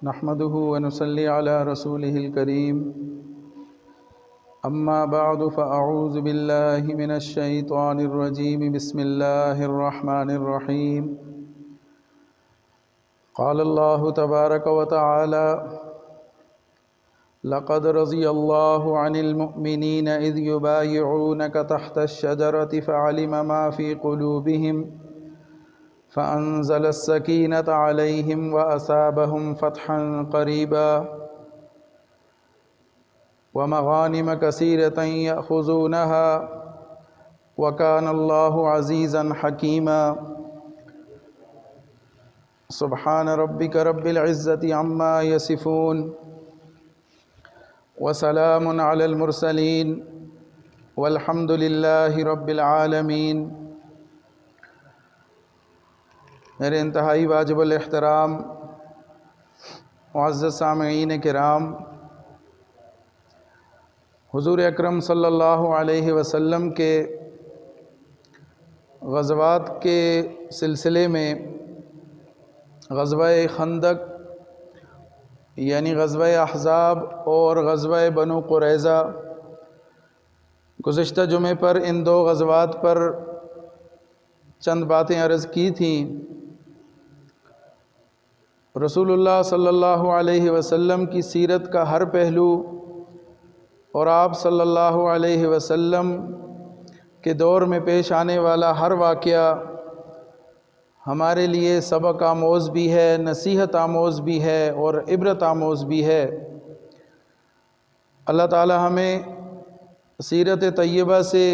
نحمده ونصلي على رسوله الكريم أما بعد فأعوذ بالله من الشيطان الرجيم بسم الله الرحمن الرحيم قال الله تبارك وتعالى لقد رضي الله عن المؤمنين إذ يبايعونك تحت الشجرة فعلم ما في قلوبهم فأنزل السكينة عليهم وأثابهم فتحا قريبا ومغانم كثيرة يأخذونها وكان الله عزيزا حكيما سبحان ربك رب العزة عما يصفون وسلام على المرسلين والحمد لله رب العالمين۔ میرے انتہائی واجب الاحترام معزز سامعین کرام، حضور اکرم صلی اللہ علیہ وسلم کے غزوات کے سلسلے میں غزوہ خندق یعنی غزوہ احزاب اور غزوہ بنو قریظہ، گزشتہ جمعے پر ان دو غزوات پر چند باتیں عرض کی تھیں۔ رسول اللہ صلی اللہ علیہ وسلم کی سیرت کا ہر پہلو اور آپ صلی اللہ علیہ وسلم کے دور میں پیش آنے والا ہر واقعہ ہمارے لیے سبق آموز بھی ہے، نصیحت آموز بھی ہے اور عبرت آموز بھی ہے۔ اللہ تعالی ہمیں سیرت طیبہ سے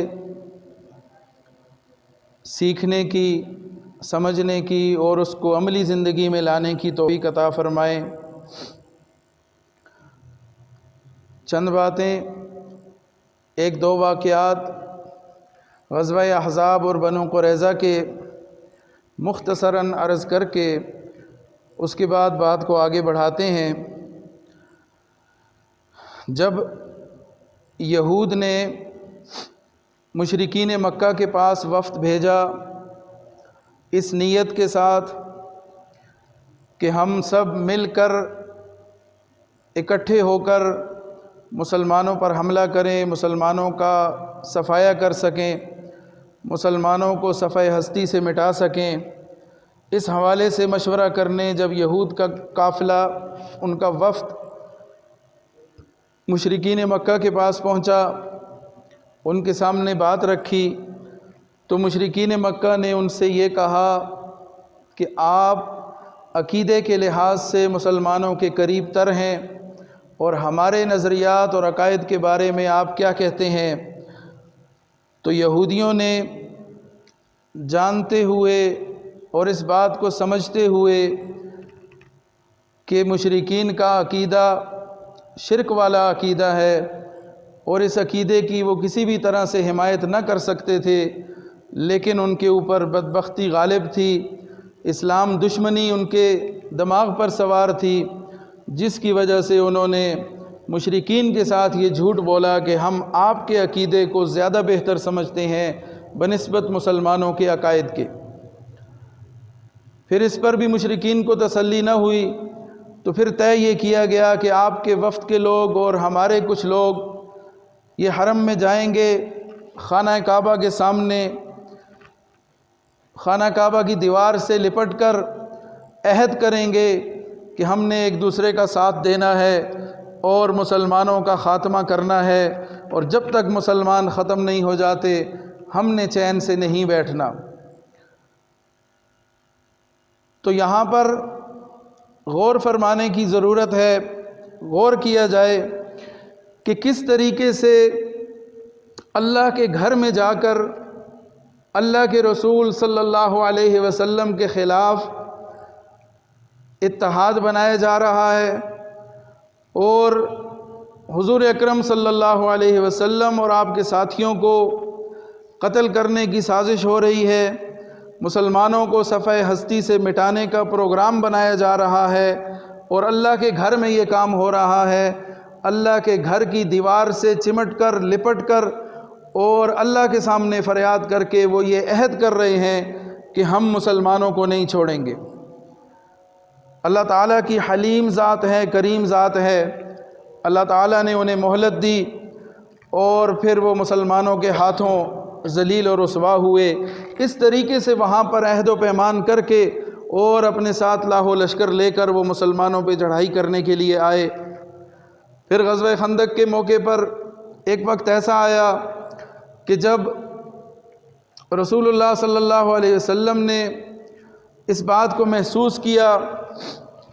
سیکھنے کی، سمجھنے کی اور اس کو عملی زندگی میں لانے کی توفیق عطا فرمائے۔ چند باتیں، ایک دو واقعات غزوہ احزاب اور بنو قریظہ کے مختصراً عرض کر کے اس کے بعد بات کو آگے بڑھاتے ہیں۔ جب یہود نے مشرکین مکہ کے پاس وفد بھیجا اس نیت کے ساتھ کہ ہم سب مل کر اکٹھے ہو کر مسلمانوں پر حملہ کریں، مسلمانوں کا صفایا کر سکیں، مسلمانوں کو صفحہ ہستی سے مٹا سکیں، اس حوالے سے مشورہ کرنے جب یہود کا قافلہ، ان کا وفد مشرکین مکہ کے پاس پہنچا، ان کے سامنے بات رکھی تو مشرکین مکہ نے ان سے یہ کہا کہ آپ عقیدے کے لحاظ سے مسلمانوں کے قریب تر ہیں اور ہمارے نظریات اور عقائد کے بارے میں آپ کیا کہتے ہیں؟ تو یہودیوں نے جانتے ہوئے اور اس بات کو سمجھتے ہوئے کہ مشرکین کا عقیدہ شرک والا عقیدہ ہے اور اس عقیدے کی وہ کسی بھی طرح سے حمایت نہ کر سکتے تھے، لیکن ان کے اوپر بدبختی غالب تھی، اسلام دشمنی ان کے دماغ پر سوار تھی، جس کی وجہ سے انہوں نے مشرکین کے ساتھ یہ جھوٹ بولا کہ ہم آپ کے عقیدے کو زیادہ بہتر سمجھتے ہیں بنسبت مسلمانوں کے عقائد کے۔ پھر اس پر بھی مشرکین کو تسلی نہ ہوئی تو پھر طے یہ کیا گیا کہ آپ کے وفد کے لوگ اور ہمارے کچھ لوگ یہ حرم میں جائیں گے، خانہ کعبہ کے سامنے خانہ کعبہ کی دیوار سے لپٹ کر عہد کریں گے کہ ہم نے ایک دوسرے کا ساتھ دینا ہے اور مسلمانوں کا خاتمہ کرنا ہے، اور جب تک مسلمان ختم نہیں ہو جاتے ہم نے چین سے نہیں بیٹھنا۔ تو یہاں پر غور فرمانے کی ضرورت ہے، غور کیا جائے کہ کس طریقے سے اللہ کے گھر میں جا کر اللہ کے رسول صلی اللہ علیہ وسلم کے خلاف اتحاد بنایا جا رہا ہے اور حضور اکرم صلی اللہ علیہ وسلم اور آپ کے ساتھیوں کو قتل کرنے کی سازش ہو رہی ہے، مسلمانوں کو صفحہ ہستی سے مٹانے کا پروگرام بنایا جا رہا ہے اور اللہ کے گھر میں یہ کام ہو رہا ہے۔ اللہ کے گھر کی دیوار سے چمٹ کر لپٹ کر اور اللہ کے سامنے فریاد کر کے وہ یہ عہد کر رہے ہیں کہ ہم مسلمانوں کو نہیں چھوڑیں گے۔ اللہ تعالیٰ کی حلیم ذات ہے، کریم ذات ہے۔ اللہ تعالیٰ نے انہیں مہلت دی اور پھر وہ مسلمانوں کے ہاتھوں ذلیل اور رسوا ہوئے۔ اس طریقے سے وہاں پر عہد و پیمان کر کے اور اپنے ساتھ لاہو لشکر لے کر وہ مسلمانوں پہ چڑھائی کرنے کے لیے آئے۔ پھر غزوہ خندق کے موقع پر ایک وقت ایسا آیا کہ جب رسول اللہ صلی اللہ علیہ وسلم نے اس بات کو محسوس کیا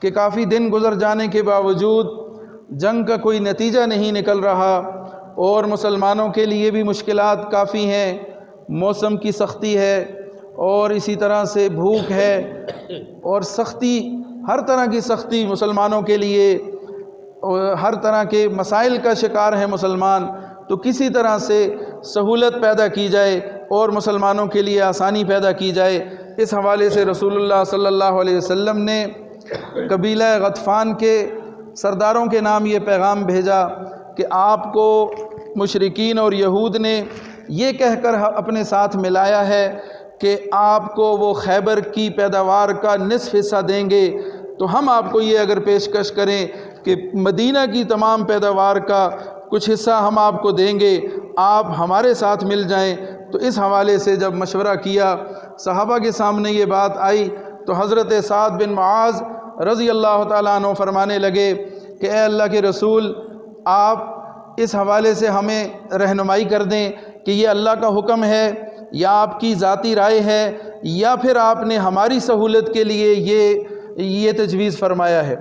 کہ کافی دن گزر جانے کے باوجود جنگ کا کوئی نتیجہ نہیں نکل رہا اور مسلمانوں کے لیے بھی مشکلات کافی ہیں، موسم کی سختی ہے اور اسی طرح سے بھوک ہے اور سختی، ہر طرح کی سختی مسلمانوں کے لیے، ہر طرح کے مسائل کا شکار ہیں مسلمان، تو کسی طرح سے سہولت پیدا کی جائے اور مسلمانوں کے لیے آسانی پیدا کی جائے۔ اس حوالے سے رسول اللہ صلی اللہ علیہ وسلم نے قبیلہ غطفان کے سرداروں کے نام یہ پیغام بھیجا کہ آپ کو مشرکین اور یہود نے یہ کہہ کر اپنے ساتھ ملایا ہے کہ آپ کو وہ خیبر کی پیداوار کا نصف حصہ دیں گے، تو ہم آپ کو یہ اگر پیشکش کریں کہ مدینہ کی تمام پیداوار کا کچھ حصہ ہم آپ کو دیں گے، آپ ہمارے ساتھ مل جائیں۔ تو اس حوالے سے جب مشورہ کیا، صحابہ کے سامنے یہ بات آئی، تو حضرت سعد بن معاذ رضی اللہ تعالیٰ عنہ فرمانے لگے کہ اے اللہ کے رسول، آپ اس حوالے سے ہمیں رہنمائی کر دیں کہ یہ اللہ کا حکم ہے یا آپ کی ذاتی رائے ہے یا پھر آپ نے ہماری سہولت کے لیے یہ تجویز فرمایا ہے۔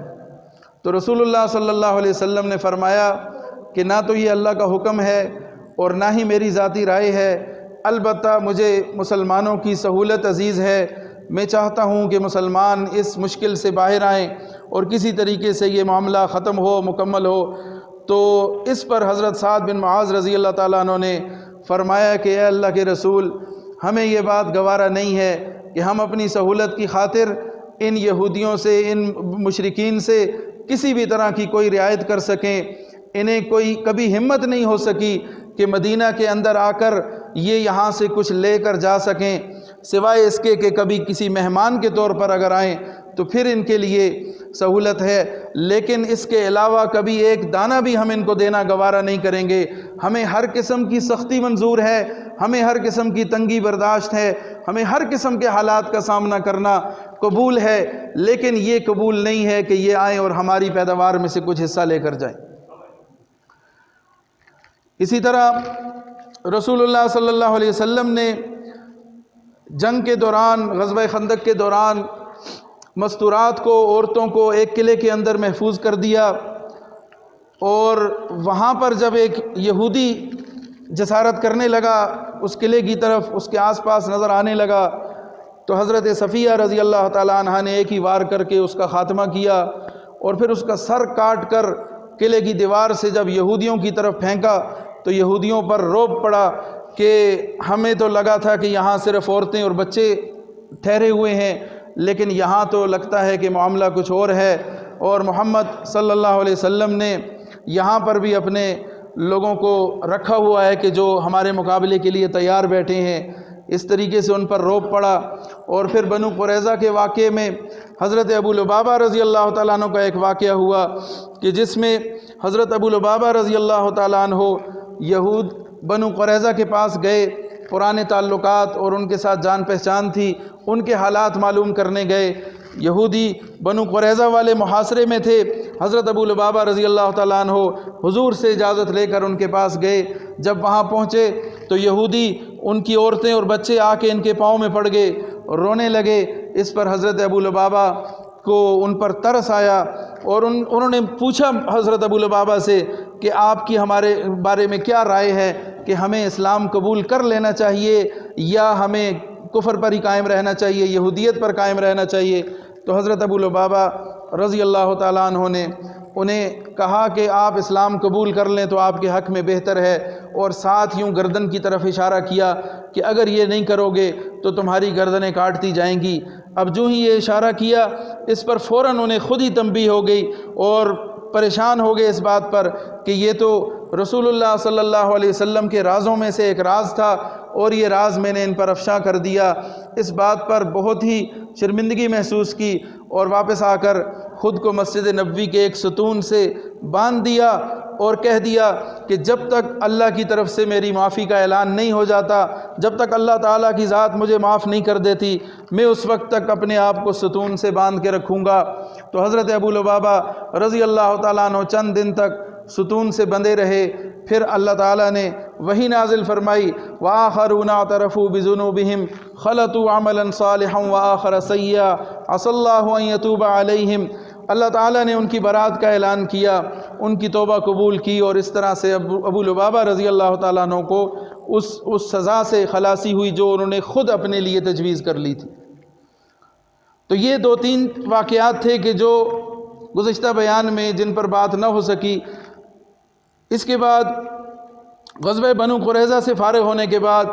تو رسول اللہ صلی اللہ علیہ وسلم نے فرمایا کہ نہ تو یہ اللہ کا حکم ہے اور نہ ہی میری ذاتی رائے ہے، البتہ مجھے مسلمانوں کی سہولت عزیز ہے، میں چاہتا ہوں کہ مسلمان اس مشکل سے باہر آئیں اور کسی طریقے سے یہ معاملہ ختم ہو، مکمل ہو۔ تو اس پر حضرت سعد بن معاذ رضی اللہ تعالیٰ عنہ نے فرمایا کہ اے اللہ کے رسول، ہمیں یہ بات گوارا نہیں ہے کہ ہم اپنی سہولت کی خاطر ان یہودیوں سے، ان مشرکین سے کسی بھی طرح کی کوئی رعایت کر سکیں۔ انہیں کوئی کبھی ہمت نہیں ہو سکی کہ مدینہ کے اندر آ کر یہ یہاں سے کچھ لے کر جا سکیں، سوائے اس کے کہ کبھی کسی مہمان کے طور پر اگر آئیں تو پھر ان کے لیے سہولت ہے، لیکن اس کے علاوہ کبھی ایک دانہ بھی ہم ان کو دینا گوارا نہیں کریں گے۔ ہمیں ہر قسم کی سختی منظور ہے، ہمیں ہر قسم کی تنگی برداشت ہے، ہمیں ہر قسم کے حالات کا سامنا کرنا قبول ہے، لیکن یہ قبول نہیں ہے کہ یہ آئیں اور ہماری پیداوار میں سے کچھ حصہ لے کر جائیں۔ اسی طرح رسول اللہ صلی اللہ علیہ وسلم نے جنگ کے دوران، غزوہ خندق کے دوران مستورات کو، عورتوں کو ایک قلعے کے اندر محفوظ کر دیا، اور وہاں پر جب ایک یہودی جسارت کرنے لگا اس قلعے کی طرف، اس کے آس پاس نظر آنے لگا، تو حضرت صفیہ رضی اللہ تعالیٰ عنہ نے ایک ہی وار کر کے اس کا خاتمہ کیا اور پھر اس کا سر کاٹ کر قلعے کی دیوار سے جب یہودیوں کی طرف پھینکا تو یہودیوں پر رعب پڑا کہ ہمیں تو لگا تھا کہ یہاں صرف عورتیں اور بچے ٹھہرے ہوئے ہیں، لیکن یہاں تو لگتا ہے کہ معاملہ کچھ اور ہے، اور محمد صلی اللہ علیہ وسلم نے یہاں پر بھی اپنے لوگوں کو رکھا ہوا ہے کہ جو ہمارے مقابلے کے لیے تیار بیٹھے ہیں۔ اس طریقے سے ان پر رعب پڑا۔ اور پھر بنو قریظہ کے واقعے میں حضرت ابو لبابہ رضی اللہ تعالیٰ عنہ کا ایک واقعہ ہوا کہ جس میں حضرت ابو لبابہ رضی اللہ تعالیٰ عنہ یہود بنو قریظہ کے پاس گئے، پرانے تعلقات اور ان کے ساتھ جان پہچان تھی، ان کے حالات معلوم کرنے گئے۔ یہودی بنو قریظہ والے محاصرے میں تھے، حضرت ابو لبابہ رضی اللہ تعالیٰ عنہ حضور سے اجازت لے کر ان کے پاس گئے۔ جب وہاں پہنچے تو یہودی، ان کی عورتیں اور بچے آ کے ان کے پاؤں میں پڑ گئے اور رونے لگے۔ اس پر حضرت ابو لبابہ کو ان پر ترس آیا اور انہوں نے پوچھا حضرت ابو لبابہ سے کہ آپ کی ہمارے بارے میں کیا رائے ہے، کہ ہمیں اسلام قبول کر لینا چاہیے یا ہمیں کفر پر ہی قائم رہنا چاہیے، یہودیت پر قائم رہنا چاہیے؟ تو حضرت ابو لبابہ رضی اللہ تعالیٰ عنہ نے انہیں کہا کہ آپ اسلام قبول کر لیں تو آپ کے حق میں بہتر ہے، اور ساتھ یوں گردن کی طرف اشارہ کیا کہ اگر یہ نہیں کرو گے تو تمہاری گردنیں کاٹ دی جائیں گی۔ اب جو ہی یہ اشارہ کیا، اس پر فوراً انہیں خود ہی تنبیہ ہو گئی اور پریشان ہو گئے اس بات پر کہ یہ تو رسول اللہ صلی اللہ علیہ وسلم کے رازوں میں سے ایک راز تھا اور یہ راز میں نے ان پر افشا کر دیا۔ اس بات پر بہت ہی شرمندگی محسوس کی اور واپس آ کر خود کو مسجد نبوی کے ایک ستون سے باندھ دیا اور کہہ دیا کہ جب تک اللہ کی طرف سے میری معافی کا اعلان نہیں ہو جاتا، جب تک اللہ تعالیٰ کی ذات مجھے معاف نہیں کر دیتی، میں اس وقت تک اپنے آپ کو ستون سے باندھ کے رکھوں گا۔ تو حضرت ابو لبابہ رضی اللہ تعالیٰ عنہ چند دن تک ستون سے بندھے رہے۔ پھر اللہ تعالیٰ نے وہی نازل فرمائی، وآخرون اعترفوا بذنوبہم خلطوا عملا صالحا وآخر سیئا عسى اللہ ان یتوب علیہم۔ اللہ تعالیٰ نے ان کی برات کا اعلان کیا، ان کی توبہ قبول کی، اور اس طرح سے ابو لبابہ رضی اللہ تعالیٰ عنہ کو اس سزا سے خلاصی ہوئی جو انہوں نے خود اپنے لیے تجویز کر لی تھی۔ تو یہ 2-3 واقعات تھے کہ جو گزشتہ بیان میں جن پر بات نہ ہو سکی۔ اس کے بعد غزوہ بنو قریظہ سے فارغ ہونے کے بعد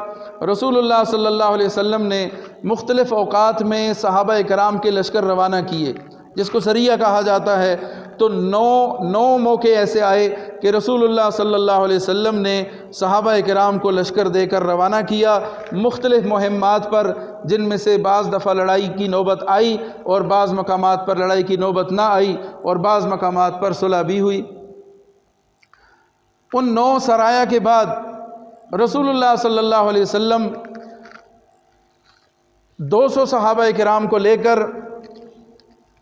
رسول اللہ صلی اللہ علیہ وسلم نے مختلف اوقات میں صحابہ کرام کے لشکر روانہ کیے، جس کو سریہ کہا جاتا ہے۔ تو 9 موقع ایسے آئے کہ رسول اللہ صلی اللہ علیہ وسلم نے صحابہ کرام کو لشکر دے کر روانہ کیا مختلف مہمات پر، جن میں سے بعض دفعہ لڑائی کی نوبت آئی اور بعض مقامات پر لڑائی کی نوبت نہ آئی، اور بعض مقامات پر صلح بھی ہوئی۔ ان 9 سرایا کے بعد رسول اللہ صلی اللہ علیہ وسلم 200 صحابہ کرام کو لے کر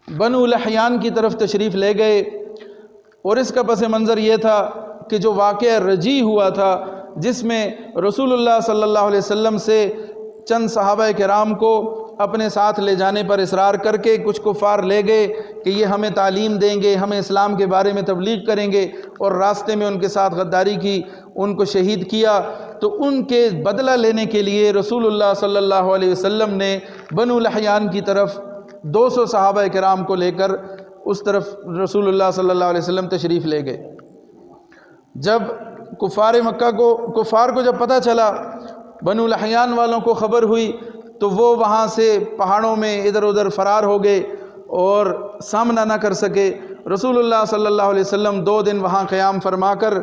بنو لحیان کی طرف تشریف لے گئے، اور اس کا پس منظر یہ تھا کہ جو واقعہ رجی ہوا تھا، جس میں رسول اللہ صلی اللہ علیہ وسلم سے چند صحابہ کرام کو اپنے ساتھ لے جانے پر اصرار کر کے کچھ کفار لے گئے کہ یہ ہمیں تعلیم دیں گے، ہمیں اسلام کے بارے میں تبلیغ کریں گے، اور راستے میں ان کے ساتھ غداری کی، ان کو شہید کیا۔ تو ان کے بدلہ لینے کے لیے رسول اللہ صلی اللہ علیہ وسلم نے بنو لحیان کی طرف 200 صحابہ کرام کو لے کر اس طرف رسول اللہ صلی اللہ علیہ وسلم تشریف لے گئے۔ جب کفار کو جب پتہ چلا، بنو لحیان والوں کو خبر ہوئی، تو وہ وہاں سے پہاڑوں میں ادھر ادھر فرار ہو گئے اور سامنا نہ کر سکے۔ رسول اللہ صلی اللہ علیہ وسلم 2 دن وہاں قیام فرما کر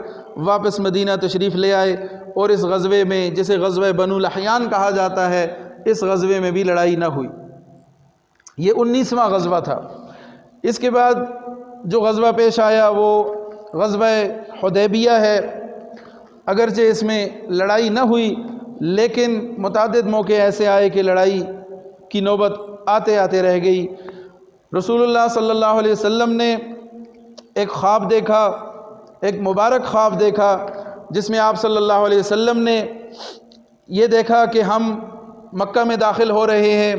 واپس مدینہ تشریف لے آئے، اور اس غزوے میں، جسے غزوہ بنو لحیان کہا جاتا ہے، اس غزوے میں بھی لڑائی نہ ہوئی۔ یہ 19واں غزوہ تھا۔ اس کے بعد جو غزوہ پیش آیا وہ غزوہ حدیبیہ ہے۔ اگرچہ اس میں لڑائی نہ ہوئی، لیکن متعدد موقع ایسے آئے کہ لڑائی کی نوبت آتے آتے رہ گئی۔ رسول اللہ صلی اللہ علیہ وسلم نے ایک خواب دیکھا، ایک مبارک خواب دیکھا، جس میں آپ صلی اللہ علیہ وسلم نے یہ دیکھا کہ ہم مکہ میں داخل ہو رہے ہیں،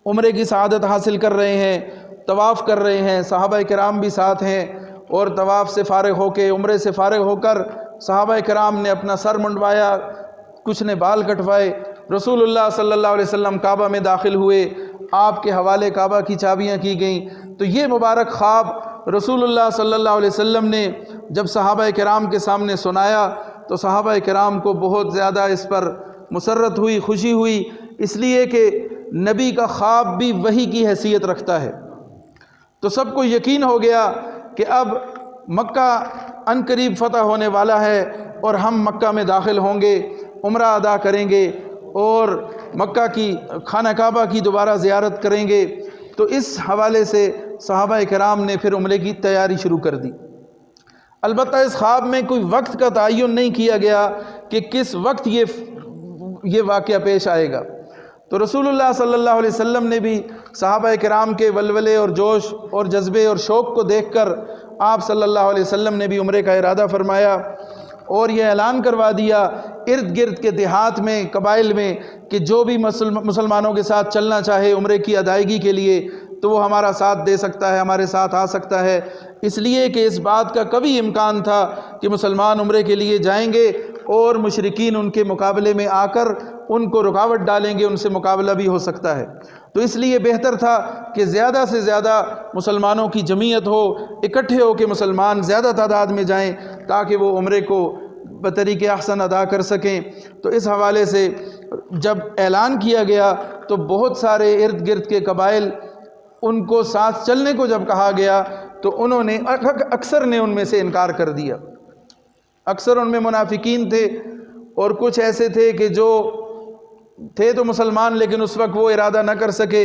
عمرے کی سعادت حاصل کر رہے ہیں، طواف کر رہے ہیں، صحابہ کرام بھی ساتھ ہیں، اور طواف سے فارغ ہو کے، عمرے سے فارغ ہو کر صحابہ کرام نے اپنا سر منڈوایا، کچھ نے بال کٹوائے۔ رسول اللہ صلی اللہ علیہ وسلم کعبہ میں داخل ہوئے، آپ کے حوالے کعبہ کی چابیاں کی گئیں۔ تو یہ مبارک خواب رسول اللہ صلی اللہ علیہ وسلم نے جب صحابہ کرام کے سامنے سنایا، تو صحابہ کرام کو بہت زیادہ اس پر مسرت ہوئی، خوشی ہوئی، اس لیے کہ نبی کا خواب بھی وحی کی حیثیت رکھتا ہے۔ تو سب کو یقین ہو گیا کہ اب مکہ عن قریب فتح ہونے والا ہے، اور ہم مکہ میں داخل ہوں گے، عمرہ ادا کریں گے، اور مکہ کی خانہ کعبہ کی دوبارہ زیارت کریں گے۔ تو اس حوالے سے صحابہ کرام نے پھر عمرے کی تیاری شروع کر دی۔ البتہ اس خواب میں کوئی وقت کا تعین نہیں کیا گیا کہ کس وقت یہ واقعہ پیش آئے گا۔ تو رسول اللہ صلی اللہ علیہ وسلم نے بھی صحابہ کرام کے ولولے اور جوش اور جذبے اور شوق کو دیکھ کر آپ صلی اللہ علیہ وسلم نے بھی عمرے کا ارادہ فرمایا، اور یہ اعلان کروا دیا ارد گرد کے دیہات میں، قبائل میں، کہ جو بھی مسلمانوں کے ساتھ چلنا چاہے عمرے کی ادائیگی کے لیے، تو وہ ہمارا ساتھ دے سکتا ہے، ہمارے ساتھ آ سکتا ہے۔ اس لیے کہ اس بات کا کبھی امکان تھا کہ مسلمان عمرے کے لیے جائیں گے اور مشرکین ان کے مقابلے میں آ کر ان کو رکاوٹ ڈالیں گے، ان سے مقابلہ بھی ہو سکتا ہے۔ تو اس لیے بہتر تھا کہ زیادہ سے زیادہ مسلمانوں کی جمعیت ہو، اکٹھے ہو کے مسلمان زیادہ تعداد میں جائیں، تاکہ وہ عمرے کو بطریق احسن ادا کر سکیں۔ تو اس حوالے سے جب اعلان کیا گیا تو بہت سارے ارد گرد کے قبائل، ان کو ساتھ چلنے کو جب کہا گیا تو انہوں نے اکثر نے ان میں سے انکار کر دیا۔ اکثر ان میں منافقین تھے، اور کچھ ایسے تھے کہ جو تھے تو مسلمان لیکن اس وقت وہ ارادہ نہ کر سکے،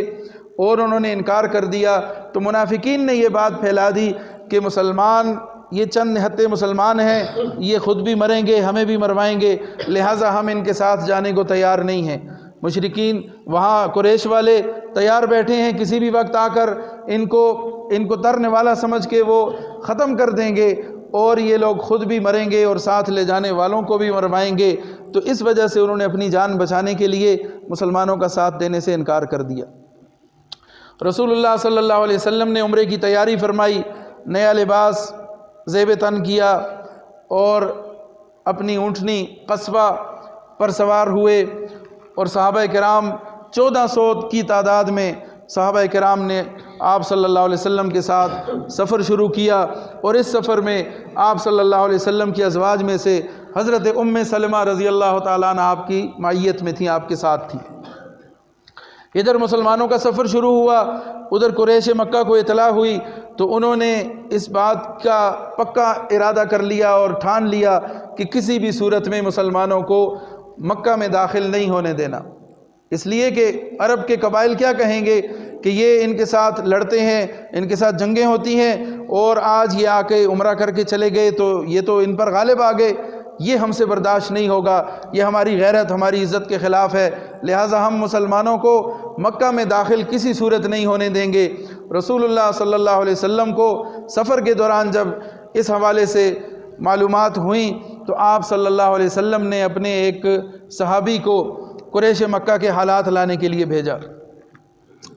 اور انہوں نے انکار کر دیا، تو منافقین نے یہ بات پھیلا دی کہ مسلمان یہ چند نہتے مسلمان ہیں، یہ خود بھی مریں گے، ہمیں بھی مروائیں گے، لہٰذا ہم ان کے ساتھ جانے کو تیار نہیں ہیں۔ مشرکین وہاں قریش والے تیار بیٹھے ہیں، کسی بھی وقت آ کر ان کو ترنے والا سمجھ کے وہ ختم کر دیں گے، اور یہ لوگ خود بھی مریں گے اور ساتھ لے جانے والوں کو بھی مروائیں گے۔ تو اس وجہ سے انہوں نے اپنی جان بچانے کے لیے مسلمانوں کا ساتھ دینے سے انکار کر دیا۔ رسول اللہ صلی اللہ علیہ وسلم نے عمرے کی تیاری فرمائی، نیا لباس زیب تن کیا اور اپنی اونٹنی قصبہ پر سوار ہوئے، اور صحابہ کرام 1400 کی تعداد میں صحابہ کرام نے آپ صلی اللہ علیہ وسلم کے ساتھ سفر شروع کیا، اور اس سفر میں آپ صلی اللہ علیہ وسلم کی ازواج میں سے حضرت ام سلمہ رضی اللہ تعالیٰ عنہ آپ کی معیت میں تھیں، آپ کے ساتھ تھیں۔ ادھر مسلمانوں کا سفر شروع ہوا، ادھر قریش مکہ کو اطلاع ہوئی، تو انہوں نے اس بات کا پکا ارادہ کر لیا اور ٹھان لیا کہ کسی بھی صورت میں مسلمانوں کو مکہ میں داخل نہیں ہونے دینا، اس لیے کہ عرب کے قبائل کیا کہیں گے کہ یہ ان کے ساتھ لڑتے ہیں، ان کے ساتھ جنگیں ہوتی ہیں، اور آج یہ آ کے عمرہ کر کے چلے گئے تو یہ تو ان پر غالب آ گئے، یہ ہم سے برداشت نہیں ہوگا، یہ ہماری غیرت ہماری عزت کے خلاف ہے، لہٰذا ہم مسلمانوں کو مکہ میں داخل کسی صورت نہیں ہونے دیں گے۔ رسول اللہ صلی اللہ علیہ وسلم کو سفر کے دوران جب اس حوالے سے معلومات ہوئیں تو آپ صلی اللہ علیہ وسلم نے اپنے ایک صحابی کو قریش مکہ کے حالات لانے کے لیے بھیجا۔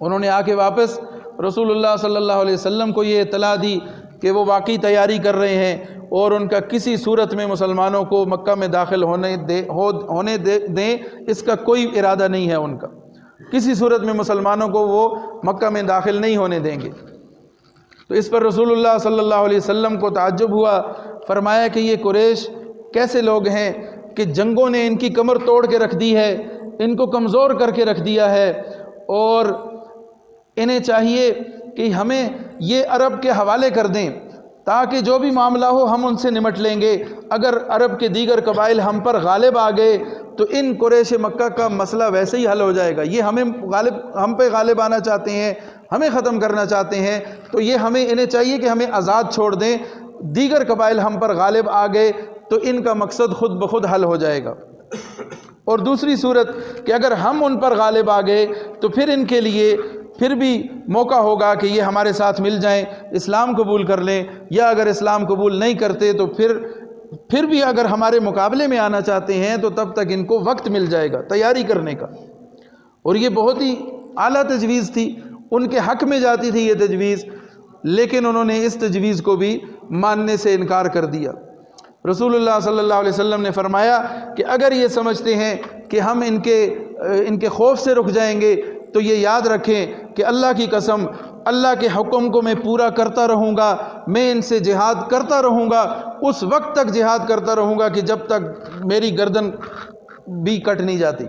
انہوں نے آ کے واپس رسول اللہ صلی اللہ علیہ وسلم کو یہ اطلاع دی کہ وہ واقعی تیاری کر رہے ہیں، اور ان کا کسی صورت میں مسلمانوں کو مکہ میں داخل ہونے دیں اس کا کوئی ارادہ نہیں ہے، ان کا کسی صورت میں مسلمانوں کو وہ مکہ میں داخل نہیں ہونے دیں گے۔ تو اس پر رسول اللہ صلی اللہ علیہ وسلم کو تعجب ہوا، فرمایا کہ یہ قریش کیسے لوگ ہیں کہ جنگوں نے ان کی کمر توڑ کے رکھ دی ہے، ان کو کمزور کر کے رکھ دیا ہے، اور انہیں چاہیے کہ ہمیں یہ عرب کے حوالے کر دیں تاکہ جو بھی معاملہ ہو ہم ان سے نمٹ لیں گے۔ اگر عرب کے دیگر قبائل ہم پر غالب آ گئے تو ان قریش مکہ کا مسئلہ ویسے ہی حل ہو جائے گا، یہ ہم پہ غالب آنا چاہتے ہیں، ہمیں ختم کرنا چاہتے ہیں، تو یہ انہیں چاہیے کہ ہمیں آزاد چھوڑ دیں، دیگر قبائل ہم پر غالب آ گئے تو ان کا مقصد خود بخود حل ہو جائے گا۔ اور دوسری صورت کہ اگر ہم ان پر غالب آ گئے تو پھر ان کے لیے پھر بھی موقع ہوگا کہ یہ ہمارے ساتھ مل جائیں، اسلام قبول کر لیں، یا اگر اسلام قبول نہیں کرتے تو پھر بھی اگر ہمارے مقابلے میں آنا چاہتے ہیں تو تب تک ان کو وقت مل جائے گا تیاری کرنے کا۔ اور یہ بہت ہی اعلیٰ تجویز تھی، ان کے حق میں جاتی تھی یہ تجویز، لیکن انہوں نے اس تجویز کو بھی ماننے سے انکار کر دیا۔ رسول اللہ صلی اللہ علیہ وسلم نے فرمایا کہ اگر یہ سمجھتے ہیں کہ ہم ان کے خوف سے رک جائیں گے تو یہ یاد رکھیں کہ اللہ کی قسم، اللہ کے حکم کو میں پورا کرتا رہوں گا، میں ان سے جہاد کرتا رہوں گا، اس وقت تک جہاد کرتا رہوں گا کہ جب تک میری گردن بھی کٹ نہیں جاتی،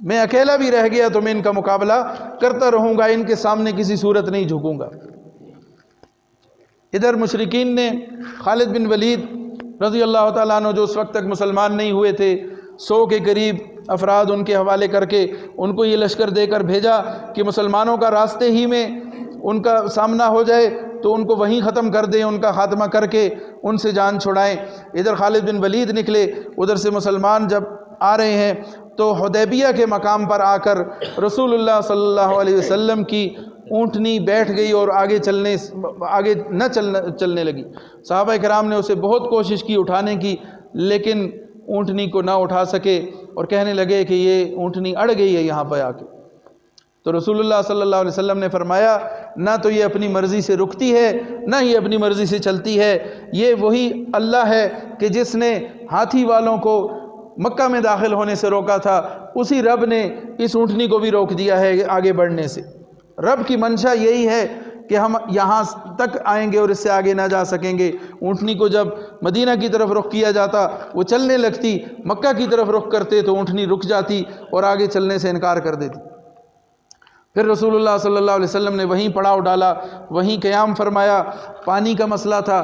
میں اکیلا بھی رہ گیا تو میں ان کا مقابلہ کرتا رہوں گا، ان کے سامنے کسی صورت نہیں جھکوں گا۔ ادھر مشرکین نے خالد بن ولید رضی اللہ تعالیٰ عنہ جو اس وقت تک مسلمان نہیں ہوئے تھے، 100 کے قریب افراد ان کے حوالے کر کے ان کو یہ لشکر دے کر بھیجا کہ مسلمانوں کا راستے ہی میں ان کا سامنا ہو جائے تو ان کو وہیں ختم کر دیں، ان کا خاتمہ کر کے ان سے جان چھڑائیں۔ ادھر خالد بن ولید نکلے، ادھر سے مسلمان جب آ رہے ہیں تو حدیبیہ کے مقام پر آ کر رسول اللہ صلی اللہ علیہ وسلم کی اونٹنی بیٹھ گئی اور آگے نہ چلنے لگی۔ صحابہ کرام نے اسے بہت کوشش کی اٹھانے کی، لیکن اونٹنی کو نہ اٹھا سکے اور کہنے لگے کہ یہ اونٹنی اڑ گئی ہے یہاں پہ آ کے۔ تو رسول اللہ صلی اللہ علیہ وسلم نے فرمایا نہ تو یہ اپنی مرضی سے رکتی ہے نہ ہی اپنی مرضی سے چلتی ہے، یہ وہی اللہ ہے کہ جس نے ہاتھی والوں کو مکہ میں داخل ہونے سے روکا تھا، اسی رب نے اس اونٹنی کو بھی روک دیا ہے آگے بڑھنے سے۔ رب کی منشا یہی ہے کہ ہم یہاں تک آئیں گے اور اس سے آگے نہ جا سکیں گے۔ اونٹنی کو جب مدینہ کی طرف رخ کیا جاتا وہ چلنے لگتی، مکہ کی طرف رخ کرتے تو اونٹنی رک جاتی اور آگے چلنے سے انکار کر دیتی۔ پھر رسول اللہ صلی اللہ علیہ وسلم نے وہیں پڑاؤ ڈالا، وہیں قیام فرمایا۔ پانی کا مسئلہ تھا،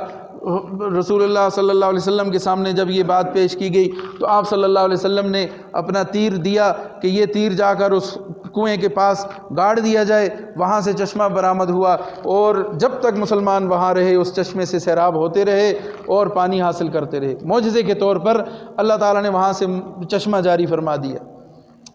رسول اللہ صلی اللہ علیہ وسلم کے سامنے جب یہ بات پیش کی گئی تو آپ صلی اللہ علیہ وسلم نے اپنا تیر دیا کہ یہ تیر جا کر اس کنویں کے پاس گاڑ دیا جائے، وہاں سے چشمہ برآمد ہوا، اور جب تک مسلمان وہاں رہے اس چشمے سے سیراب ہوتے رہے اور پانی حاصل کرتے رہے۔ معجزے کے طور پر اللہ تعالیٰ نے وہاں سے چشمہ جاری فرما دیا۔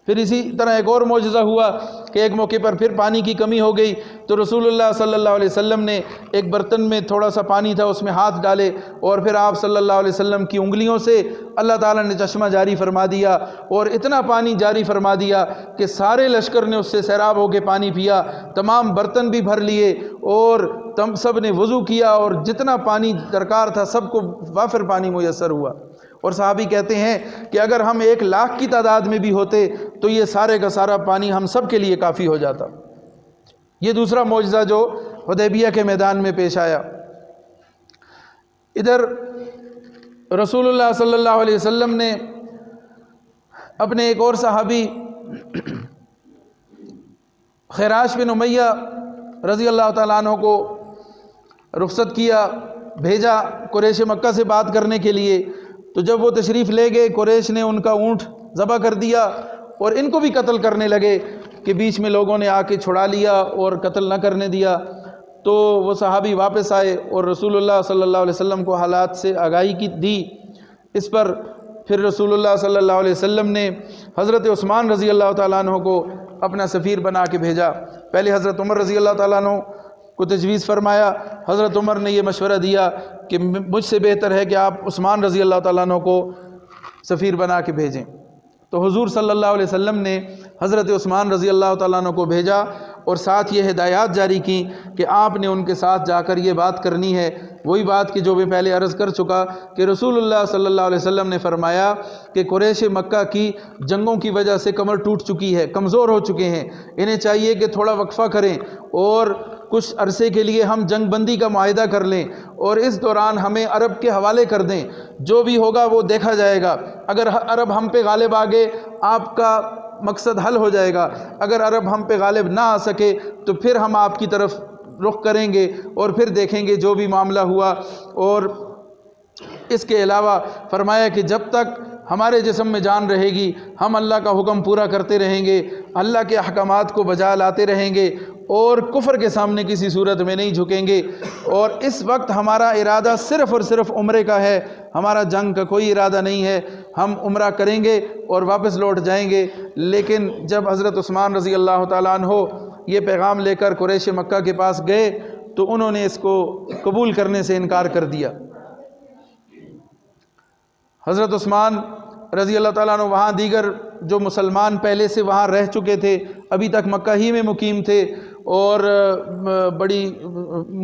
پھر اسی طرح ایک اور معجزہ ہوا کہ ایک موقع پر پھر پانی کی کمی ہو گئی تو رسول اللہ صلی اللہ علیہ وسلم نے ایک برتن میں تھوڑا سا پانی تھا، اس میں ہاتھ ڈالے اور پھر آپ صلی اللہ علیہ وسلم کی انگلیوں سے اللہ تعالیٰ نے چشمہ جاری فرما دیا، اور اتنا پانی جاری فرما دیا کہ سارے لشکر نے اس سے سیراب ہو کے پانی پیا، تمام برتن بھی بھر لیے اور سب نے وضو کیا، اور جتنا پانی درکار تھا سب کو وافر پانی میسر ہوا۔ اور صحابی کہتے ہیں کہ اگر ہم 1,00,000 کی تعداد میں بھی ہوتے تو یہ سارے کا سارا پانی ہم سب کے لیے کافی ہو جاتا۔ یہ دوسرا معجزہ جو حدیبیہ کے میدان میں پیش آیا۔ ادھر رسول اللہ صلی اللہ علیہ وسلم نے اپنے ایک اور صحابی خراش بن امیہ رضی اللہ تعالیٰ عنہ کو رخصت کیا، بھیجا قریش مکہ سے بات کرنے کے لیے۔ تو جب وہ تشریف لے گئے، قریش نے ان کا اونٹ ذبح کر دیا اور ان کو بھی قتل کرنے لگے کہ بیچ میں لوگوں نے آ کے چھڑا لیا اور قتل نہ کرنے دیا۔ تو وہ صحابی واپس آئے اور رسول اللہ صلی اللہ علیہ وسلم کو حالات سے آگاہی دی۔ اس پر پھر رسول اللہ صلی اللہ علیہ وسلم نے حضرت عثمان رضی اللہ تعالیٰ عنہ کو اپنا سفیر بنا کے بھیجا۔ پہلے حضرت عمر رضی اللہ تعالیٰ عنہ کو تجویز فرمایا، حضرت عمر نے یہ مشورہ دیا کہ مجھ سے بہتر ہے کہ آپ عثمان رضی اللہ تعالیٰ عنہ کو سفیر بنا کے بھیجیں۔ تو حضور صلی اللہ علیہ وسلم نے حضرت عثمان رضی اللہ تعالیٰ عنہ کو بھیجا اور ساتھ یہ ہدایات جاری کی کہ آپ نے ان کے ساتھ جا کر یہ بات کرنی ہے، وہی بات کہ جو میں پہلے عرض کر چکا کہ رسول اللہ صلی اللہ علیہ وسلم نے فرمایا کہ قریش مکہ کی جنگوں کی وجہ سے کمر ٹوٹ چکی ہے، کمزور ہو چکے ہیں، انہیں چاہیے کہ تھوڑا وقفہ کریں اور کچھ عرصے کے لیے ہم جنگ بندی کا معاہدہ کر لیں، اور اس دوران ہمیں عرب کے حوالے کر دیں، جو بھی ہوگا وہ دیکھا جائے گا۔ اگر عرب ہم پہ غالب آ گئے آپ کا مقصد حل ہو جائے گا، اگر عرب ہم پہ غالب نہ آ سکے تو پھر ہم آپ کی طرف رخ کریں گے اور پھر دیکھیں گے جو بھی معاملہ ہوا۔ اور اس کے علاوہ فرمایا کہ جب تک ہمارے جسم میں جان رہے گی ہم اللہ کا حکم پورا کرتے رہیں گے، اللہ کے احکامات کو بجا لاتے رہیں گے اور کفر کے سامنے کسی صورت میں نہیں جھکیں گے۔ اور اس وقت ہمارا ارادہ صرف اور صرف عمرے کا ہے، ہمارا جنگ کا کوئی ارادہ نہیں ہے، ہم عمرہ کریں گے اور واپس لوٹ جائیں گے۔ لیکن جب حضرت عثمان رضی اللہ تعالیٰ عنہ یہ پیغام لے کر قریش مکہ کے پاس گئے تو انہوں نے اس کو قبول کرنے سے انکار کر دیا۔ حضرت عثمان رضی اللہ تعالیٰ عنہ وہاں دیگر جو مسلمان پہلے سے وہاں رہ چکے تھے، ابھی تک مکہ ہی میں مقیم تھے اور بڑی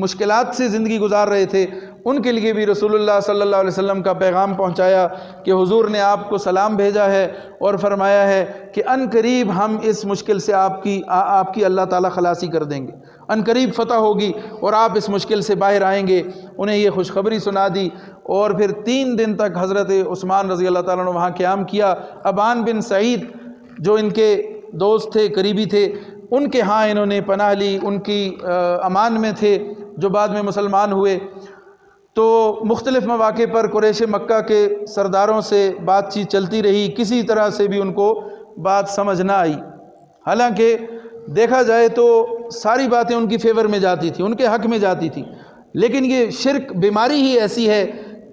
مشکلات سے زندگی گزار رہے تھے، ان کے لیے بھی رسول اللہ صلی اللہ علیہ وسلم کا پیغام پہنچایا کہ حضور نے آپ کو سلام بھیجا ہے اور فرمایا ہے کہ ان قریب ہم اس مشکل سے آپ کی اللہ تعالیٰ خلاصی کر دیں گے، ان قریب فتح ہوگی اور آپ اس مشکل سے باہر آئیں گے۔ انہیں یہ خوشخبری سنا دی اور پھر 3 دن تک حضرت عثمان رضی اللہ تعالیٰ نے وہاں قیام کیا۔ ابان بن سعید جو ان کے دوست تھے، قریبی تھے، ان کے ہاں انہوں نے پناہ لی، ان کی امان میں تھے، جو بعد میں مسلمان ہوئے۔ تو مختلف مواقع پر قریش مکہ کے سرداروں سے بات چیت چلتی رہی، کسی طرح سے بھی ان کو بات سمجھ نہ آئی، حالانکہ دیکھا جائے تو ساری باتیں ان کی فیور میں جاتی تھی، ان کے حق میں جاتی تھی، لیکن یہ شرک بیماری ہی ایسی ہے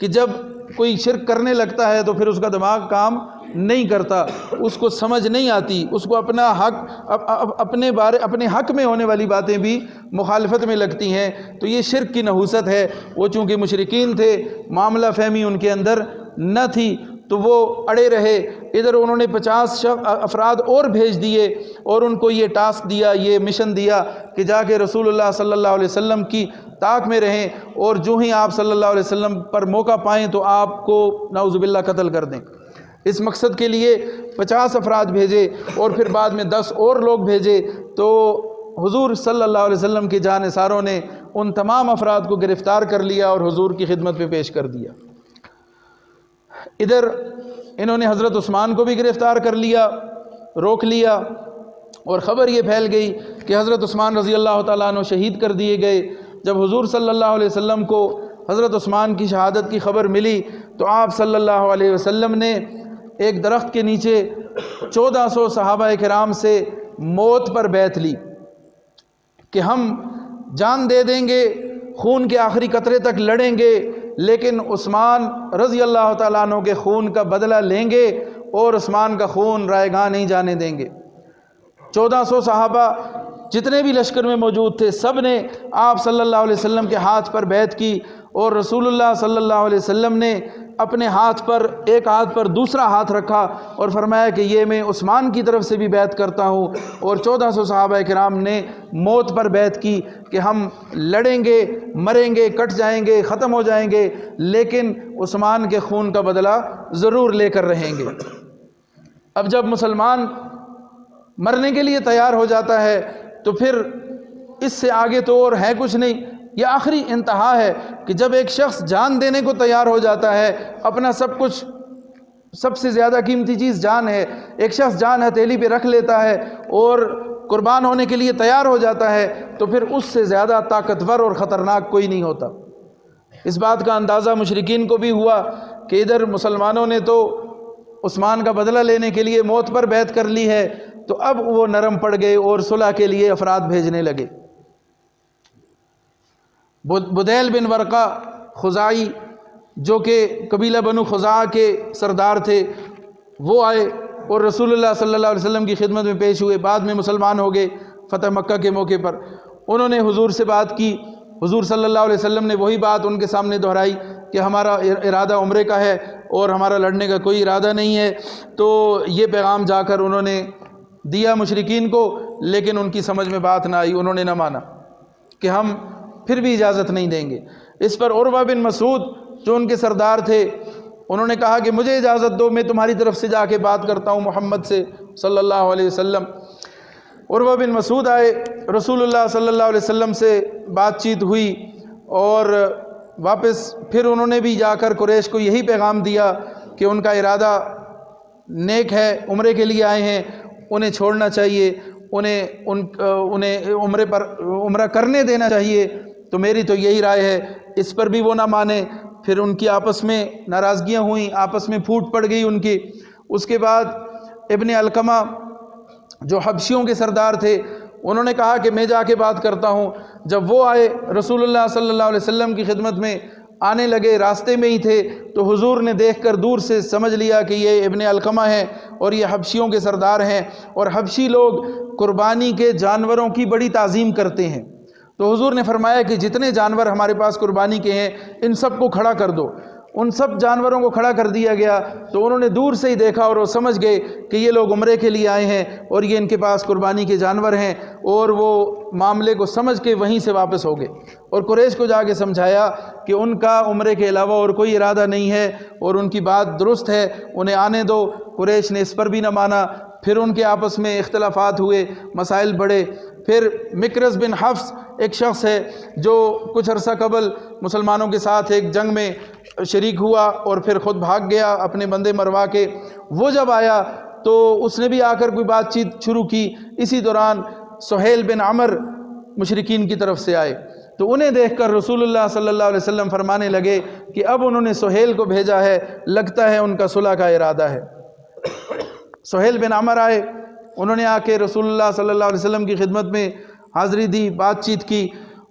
کہ جب کوئی شرک کرنے لگتا ہے تو پھر اس کا دماغ کام نہیں کرتا، اس کو سمجھ نہیں آتی، اس کو اپنا حق اپنے حق میں ہونے والی باتیں بھی مخالفت میں لگتی ہیں۔ تو یہ شرک کی نحوست ہے۔ وہ چونکہ مشرکین تھے، معاملہ فہمی ان کے اندر نہ تھی، تو وہ اڑے رہے۔ ادھر انہوں نے 50 افراد اور بھیج دیے اور ان کو یہ ٹاسک دیا، یہ مشن دیا کہ جا کے رسول اللہ صلی اللہ علیہ وسلم کی طاق میں رہیں، اور جو ہی آپ صلی اللہ علیہ وسلم پر موقع پائیں تو آپ کو نعوذ باللہ قتل کر دیں۔ اس مقصد کے لیے 50 افراد بھیجے اور پھر بعد میں 10 اور لوگ بھیجے۔ تو حضور صلی اللہ علیہ وسلم کے جانثاروں نے ان تمام افراد کو گرفتار کر لیا اور حضور کی خدمت پہ پیش کر دیا۔ ادھر انہوں نے حضرت عثمان کو بھی گرفتار کر لیا، روک لیا، اور خبر یہ پھیل گئی کہ حضرت عثمان رضی اللہ تعالیٰ عنہ شہید کر دیے گئے۔ جب حضور صلی اللہ علیہ وسلم کو حضرت عثمان کی شہادت کی خبر ملی تو آپ صلی اللہ علیہ وسلم نے ایک درخت کے نیچے 1400 صحابہ کرام سے موت پر بیعت لی کہ ہم جان دے دیں گے، خون کے آخری قطرے تک لڑیں گے، لیکن عثمان رضی اللہ تعالیٰ عنہ کے خون کا بدلہ لیں گے اور عثمان کا خون رائے گاہ نہیں جانے دیں گے۔ 1400 صحابہ جتنے بھی لشکر میں موجود تھے سب نے آپ صلی اللہ علیہ وسلم کے ہاتھ پر بیعت کی، اور رسول اللہ صلی اللہ علیہ وسلم نے اپنے ہاتھ پر ایک ہاتھ پر دوسرا ہاتھ رکھا اور فرمایا کہ یہ میں عثمان کی طرف سے بھی بیعت کرتا ہوں، اور 1400 صحابہ کرام نے موت پر بیعت کی کہ ہم لڑیں گے، مریں گے، کٹ جائیں گے، ختم ہو جائیں گے، لیکن عثمان کے خون کا بدلہ ضرور لے کر رہیں گے۔ اب جب مسلمان مرنے کے لیے تیار ہو جاتا ہے تو پھر اس سے آگے تو اور ہے کچھ نہیں، یہ آخری انتہا ہے کہ جب ایک شخص جان دینے کو تیار ہو جاتا ہے، اپنا سب کچھ، سب سے زیادہ قیمتی چیز جان ہے، ایک شخص جان ہتھیلی پہ رکھ لیتا ہے اور قربان ہونے کے لیے تیار ہو جاتا ہے، تو پھر اس سے زیادہ طاقتور اور خطرناک کوئی نہیں ہوتا۔ اس بات کا اندازہ مشرکین کو بھی ہوا کہ ادھر مسلمانوں نے تو عثمان کا بدلہ لینے کے لیے موت پر بیعت کر لی ہے، تو اب وہ نرم پڑ گئے اور صلح کے لیے افراد بھیجنے لگے۔ بدیل بن ورقہ خزاعی جو کہ قبیلہ بنو خزاعہ کے سردار تھے، وہ آئے اور رسول اللہ صلی اللہ علیہ وسلم کی خدمت میں پیش ہوئے، بعد میں مسلمان ہو گئے فتح مکہ کے موقع پر۔ انہوں نے حضور سے بات کی، حضور صلی اللہ علیہ وسلم نے وہی بات ان کے سامنے دہرائی کہ ہمارا ارادہ عمرے کا ہے اور ہمارا لڑنے کا کوئی ارادہ نہیں ہے۔ تو یہ پیغام جا کر انہوں نے دیا مشرکین کو، لیکن ان کی سمجھ میں بات نہ آئی، انہوں نے نہ مانا کہ ہم پھر بھی اجازت نہیں دیں گے۔ اس پر عروہ بن مسعود جو ان کے سردار تھے، انہوں نے کہا کہ مجھے اجازت دو، میں تمہاری طرف سے جا کے بات کرتا ہوں محمد سے صلی اللہ علیہ وسلم۔ عروہ بن مسعود آئے، رسول اللہ صلی اللہ علیہ وسلم سے بات چیت ہوئی، اور واپس پھر انہوں نے بھی جا کر قریش کو یہی پیغام دیا کہ ان کا ارادہ نیک ہے، عمرے کے لیے آئے ہیں، انہیں چھوڑنا چاہیے، انہیں عمرہ کرنے دینا چاہیے۔ تو میری تو یہی رائے ہے۔ اس پر بھی وہ نہ مانے، پھر ان کی آپس میں ناراضگیاں ہوئیں، آپس میں پھوٹ پڑ گئی ان کی۔ اس کے بعد ابن علقمہ جو حبشیوں کے سردار تھے، انہوں نے کہا کہ میں جا کے بات کرتا ہوں۔ جب وہ آئے رسول اللہ صلی اللہ علیہ وسلم کی خدمت میں آنے لگے، راستے میں ہی تھے، تو حضور نے دیکھ کر دور سے سمجھ لیا کہ یہ ابن علقمہ ہیں اور یہ حبشیوں کے سردار ہیں، اور حبشی لوگ قربانی کے جانوروں کی بڑی تعظیم کرتے ہیں۔ تو حضور نے فرمایا کہ جتنے جانور ہمارے پاس قربانی کے ہیں ان سب کو کھڑا کر دو۔ ان سب جانوروں کو کھڑا کر دیا گیا، تو انہوں نے دور سے ہی دیکھا اور وہ سمجھ گئے کہ یہ لوگ عمرے کے لیے آئے ہیں اور یہ ان کے پاس قربانی کے جانور ہیں، اور وہ معاملے کو سمجھ کے وہیں سے واپس ہو گئے، اور قریش کو جا کے سمجھایا کہ ان کا عمرے کے علاوہ اور کوئی ارادہ نہیں ہے اور ان کی بات درست ہے، انہیں آنے دو۔ قریش نے اس پر بھی نہ مانا، پھر ان کے آپس میں اختلافات ہوئے، مسائل بڑھے۔ پھر مکرز بن حفص ایک شخص ہے جو کچھ عرصہ قبل مسلمانوں کے ساتھ ایک جنگ میں شریک ہوا اور پھر خود بھاگ گیا اپنے بندے مروا کے۔ وہ جب آیا تو اس نے بھی آ کر کوئی بات چیت شروع کی۔ اسی دوران سہیل بن عمر مشرکین کی طرف سے آئے، تو انہیں دیکھ کر رسول اللہ صلی اللہ علیہ وسلم فرمانے لگے کہ اب انہوں نے سہیل کو بھیجا ہے، لگتا ہے ان کا صلح کا ارادہ ہے۔ سہیل بن عمر آئے، انہوں نے آ کے رسول اللہ صلی اللہ علیہ وسلم کی خدمت میں حاضری دی، بات چیت کی،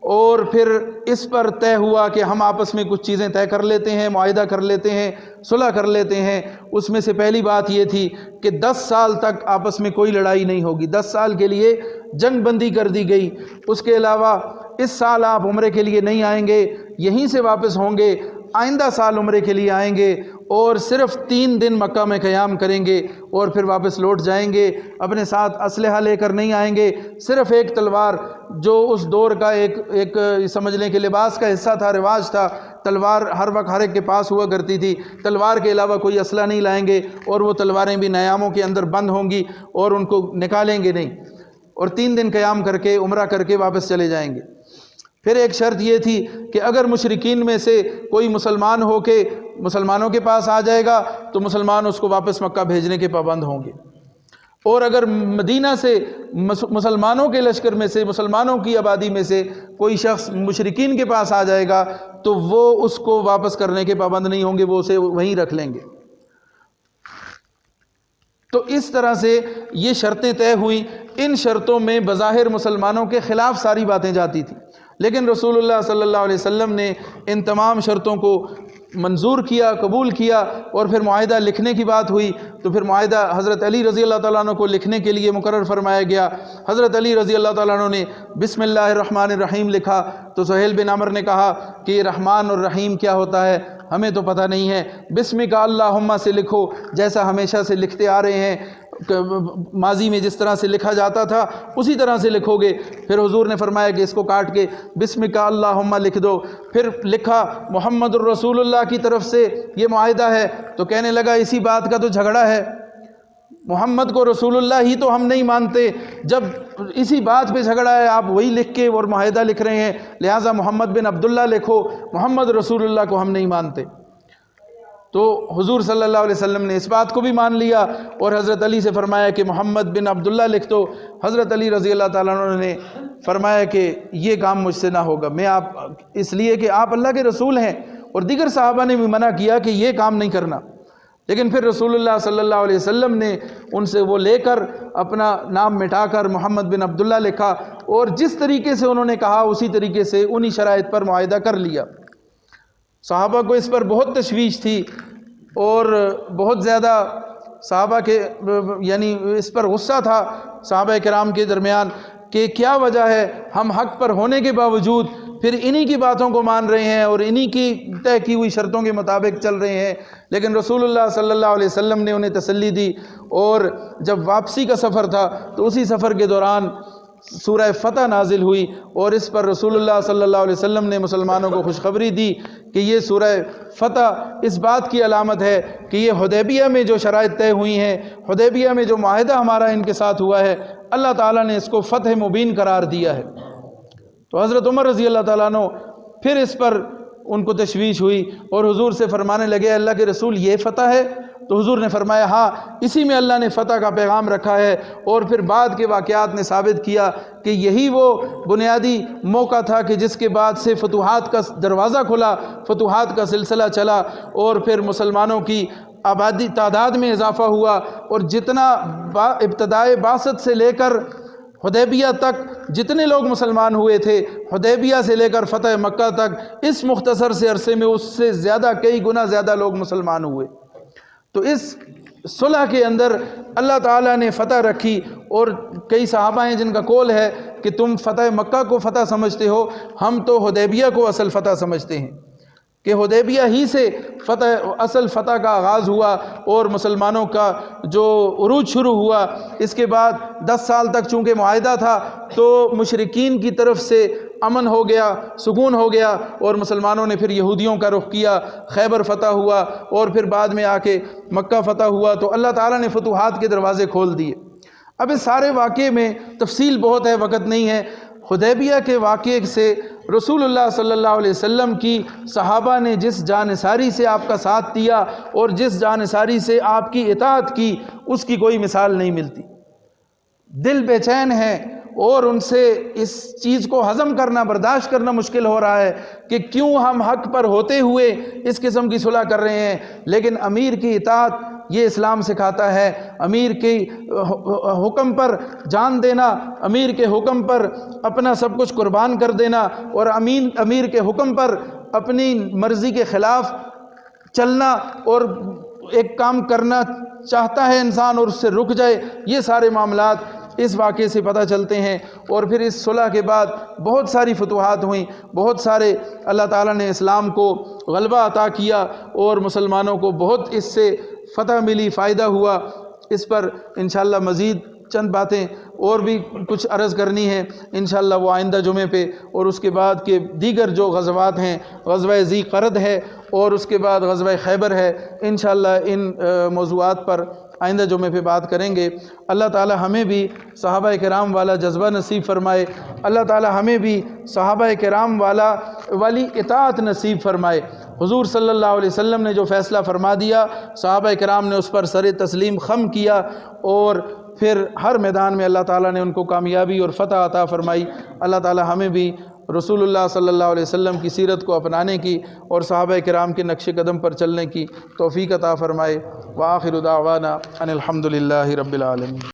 اور پھر اس پر طے ہوا کہ ہم آپس میں کچھ چیزیں طے کر لیتے ہیں، معاہدہ کر لیتے ہیں، صلح کر لیتے ہیں۔ اس میں سے پہلی بات یہ تھی کہ 10 سال تک آپس میں کوئی لڑائی نہیں ہوگی، 10 سال کے لیے جنگ بندی کر دی گئی۔ اس کے علاوہ اس سال آپ عمرے کے لیے نہیں آئیں گے، یہیں سے واپس ہوں گے، آئندہ سال عمرے کے لیے آئیں گے اور صرف 3 دن مکہ میں قیام کریں گے اور پھر واپس لوٹ جائیں گے۔ اپنے ساتھ اسلحہ لے کر نہیں آئیں گے، صرف ایک تلوار جو اس دور کا ایک سمجھ لیں کہ لباس کا حصہ تھا، رواج تھا، تلوار ہر وقت ہر ایک کے پاس ہوا کرتی تھی، تلوار کے علاوہ کوئی اسلحہ نہیں لائیں گے، اور وہ تلواریں بھی نیاموں کے اندر بند ہوں گی اور ان کو نکالیں گے نہیں، اور 3 دن قیام کر کے عمرہ کر کے واپس چلے جائیں گے۔ پھر ایک شرط یہ تھی کہ اگر مشرکین میں سے کوئی مسلمان ہو کے مسلمانوں کے پاس آ جائے گا تو مسلمان اس کو واپس مکہ بھیجنے کے پابند ہوں گے، اور اگر مدینہ سے مسلمانوں کے لشکر میں سے، مسلمانوں کی آبادی میں سے کوئی شخص مشرکین کے پاس آ جائے گا تو وہ اس کو واپس کرنے کے پابند نہیں ہوں گے، وہ اسے وہیں رکھ لیں گے۔ تو اس طرح سے یہ شرطیں طے ہوئیں۔ ان شرطوں میں بظاہر مسلمانوں کے خلاف ساری باتیں جاتی تھیں، لیکن رسول اللہ صلی اللہ علیہ وسلم نے ان تمام شرطوں کو منظور کیا، قبول کیا، اور پھر معاہدہ لکھنے کی بات ہوئی تو پھر معاہدہ حضرت علی رضی اللہ تعالیٰ عنہ کو لکھنے کے لیے مقرر فرمایا گیا۔ حضرت علی رضی اللہ تعالیٰ عنہ نے بسم اللہ الرحمن الرحیم لکھا تو سہیل بن عمر نے کہا کہ یہ رحمان اور رحیم کیا ہوتا ہے، ہمیں تو پتہ نہیں ہے، بسمک اللہم سے لکھو، جیسا ہمیشہ سے لکھتے آ رہے ہیں، ماضی میں جس طرح سے لکھا جاتا تھا اسی طرح سے لکھو گے۔ پھر حضور نے فرمایا کہ اس کو کاٹ کے بسمک اللہم لکھ دو۔ پھر لکھا محمد الرسول اللہ کی طرف سے یہ معاہدہ ہے، تو کہنے لگا اسی بات کا تو جھگڑا ہے، محمد کو رسول اللہ ہی تو ہم نہیں مانتے، جب اسی بات پہ جھگڑا ہے آپ وہی لکھ کے اور معاہدہ لکھ رہے ہیں، لہٰذا محمد بن عبداللہ لکھو، محمد رسول اللہ کو ہم نہیں مانتے۔ تو حضور صلی اللہ علیہ وسلم نے اس بات کو بھی مان لیا اور حضرت علی سے فرمایا کہ محمد بن عبداللہ لکھ دو۔ حضرت علی رضی اللہ تعالیٰ عنہ نے فرمایا کہ یہ کام مجھ سے نہ ہوگا، میں آپ اس لیے کہ آپ اللہ کے رسول ہیں، اور دیگر صحابہ نے بھی منع کیا کہ یہ کام نہیں کرنا، لیکن پھر رسول اللہ صلی اللہ علیہ وسلم نے ان سے وہ لے کر اپنا نام مٹا کر محمد بن عبداللہ لکھا، اور جس طریقے سے انہوں نے کہا اسی طریقے سے انہی شرائط پر معاہدہ کر لیا۔ صحابہ کو اس پر بہت تشویش تھی اور بہت زیادہ صحابہ کے یعنی اس پر غصہ تھا صحابہ کرام کے درمیان کہ کیا وجہ ہے ہم حق پر ہونے کے باوجود پھر انہی کی باتوں کو مان رہے ہیں اور انہی کی طے کی ہوئی شرطوں کے مطابق چل رہے ہیں۔ لیکن رسول اللہ صلی اللہ علیہ وسلم نے انہیں تسلی دی، اور جب واپسی کا سفر تھا تو اسی سفر کے دوران سورہ فتح نازل ہوئی، اور اس پر رسول اللہ صلی اللہ علیہ وسلم نے مسلمانوں کو خوشخبری دی کہ یہ سورہ فتح اس بات کی علامت ہے کہ یہ حدیبیہ میں جو شرائط طے ہوئی ہیں، حدیبیہ میں جو معاہدہ ہمارا ان کے ساتھ ہوا ہے، اللہ تعالیٰ نے اس کو فتح مبین قرار دیا ہے۔ تو حضرت عمر رضی اللہ تعالیٰ عنہ پھر اس پر ان کو تشویش ہوئی اور حضور سے فرمانے لگے اللہ کے رسول یہ فتح ہے؟ تو حضور نے فرمایا ہاں، اسی میں اللہ نے فتح کا پیغام رکھا ہے۔ اور پھر بعد کے واقعات نے ثابت کیا کہ یہی وہ بنیادی موقع تھا کہ جس کے بعد سے فتوحات کا دروازہ کھلا، فتوحات کا سلسلہ چلا، اور پھر مسلمانوں کی آبادی تعداد میں اضافہ ہوا، اور جتنا ابتدائے بعثت سے لے کر حدیبیہ تک جتنے لوگ مسلمان ہوئے تھے، حدیبیہ سے لے کر فتح مکہ تک، اس مختصر سے عرصے میں اس سے زیادہ کئی گنا زیادہ لوگ مسلمان ہوئے۔ تو اس صلح کے اندر اللہ تعالیٰ نے فتح رکھی، اور کئی صحابہ ہیں جن کا قول ہے کہ تم فتح مکہ کو فتح سمجھتے ہو، ہم تو حدیبیہ کو اصل فتح سمجھتے ہیں، کہ حدیبیہ ہی سے اصل فتح کا آغاز ہوا اور مسلمانوں کا جو عروج شروع ہوا۔ اس کے بعد 10 سال تک چونکہ معاہدہ تھا تو مشرکین کی طرف سے امن ہو گیا، سکون ہو گیا، اور مسلمانوں نے پھر یہودیوں کا رخ کیا، خیبر فتح ہوا، اور پھر بعد میں آ کے مکہ فتح ہوا، تو اللہ تعالیٰ نے فتوحات کے دروازے کھول دیے۔ اب اس سارے واقعے میں تفصیل بہت ہے، وقت نہیں ہے۔ حدیبیہ کے واقعے سے رسول اللہ صلی اللہ علیہ وسلم کی صحابہ نے جس جانثاری سے آپ کا ساتھ دیا اور جس جانثاری سے آپ کی اطاعت کی، اس کی کوئی مثال نہیں ملتی۔ دل بے چین ہے اور ان سے اس چیز کو ہضم کرنا، برداشت کرنا مشکل ہو رہا ہے کہ کیوں ہم حق پر ہوتے ہوئے اس قسم کی صلح کر رہے ہیں۔ لیکن امیر کی اطاعت یہ اسلام سکھاتا ہے، امیر کے حکم پر جان دینا، امیر کے حکم پر اپنا سب کچھ قربان کر دینا، اور امیر کے حکم پر اپنی مرضی کے خلاف چلنا، اور ایک کام کرنا چاہتا ہے انسان اور اس سے رک جائے، یہ سارے معاملات اس واقعے سے پتہ چلتے ہیں۔ اور پھر اس صلح کے بعد بہت ساری فتوحات ہوئیں، بہت سارے اللہ تعالیٰ نے اسلام کو غلبہ عطا کیا اور مسلمانوں کو بہت اس سے فتح ملی، فائدہ ہوا۔ اس پر انشاءاللہ مزید چند باتیں اور بھی کچھ عرض کرنی ہے انشاءاللہ وہ آئندہ جمعے پہ، اور اس کے بعد کے دیگر جو غزوات ہیں، غزوہ ذی قرد ہے اور اس کے بعد غزوہ خیبر ہے، انشاءاللہ ان موضوعات پر آئندہ جمعے پہ بات کریں گے۔ اللہ تعالی ہمیں بھی صحابہ کرام والا جذبہ نصیب فرمائے، اللہ تعالی ہمیں بھی صحابہ کرام والی اطاعت نصیب فرمائے۔ حضور صلی اللہ علیہ وسلم نے جو فیصلہ فرما دیا، صحابہ کرام نے اس پر سر تسلیم خم کیا، اور پھر ہر میدان میں اللہ تعالیٰ نے ان کو کامیابی اور فتح عطا فرمائی۔ اللہ تعالیٰ ہمیں بھی رسول اللہ صلی اللہ علیہ وسلم کی سیرت کو اپنانے کی اور صحابہ کرام کے نقش قدم پر چلنے کی توفیق عطا فرمائے۔ وآخر دعوانا ان الحمد للہ رب العالمین۔